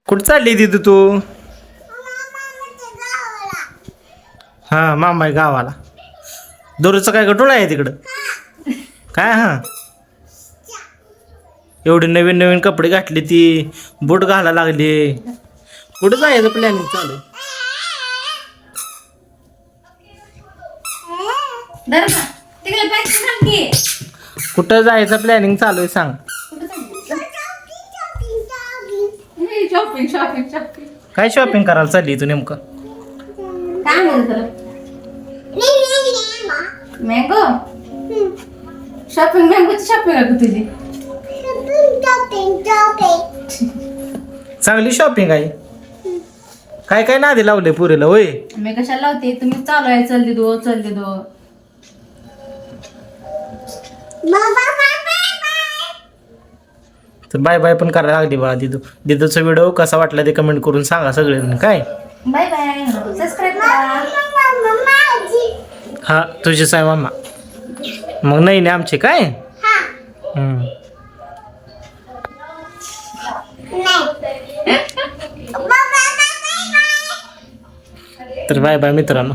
कुठं चालली दिदू तू? हा मामा आहे गावाला. दररोजचं काय गटोळ आहे तिकडं? काय हा एवढे नवीन नवीन कपडे घातले ती बूट घालायला लागले. कुठं जायचं प्लॅनिंग चालू आहे? कुठं जायचं प्लॅनिंग चालू आहे सांग. शॉपिंग शॉपिंग शॉपिंग काय शॉपिंग करायला चालली तू नेमकं? काय म्हणतो मँगो शॉपिंग मँगोची शॉपिंग आहे का तुझी? चांगली शॉपिंग आहे. काय काय नादी लावले पुरेला होय? मी कशाला लावते? तुम्ही चालू आहे चल दो चल दो. तर बाय बाय पण करायला लागली बाळा दिदू. दिदूचा व्हिडिओ कसा वाटला ते कमेंट करून सांगा सगळेजण. काय बाय बाय सबस्क्राईब करा. हा तुझे साय मामा मग नाही ना आमचे काय. तर बाय बाय मित्रांनो.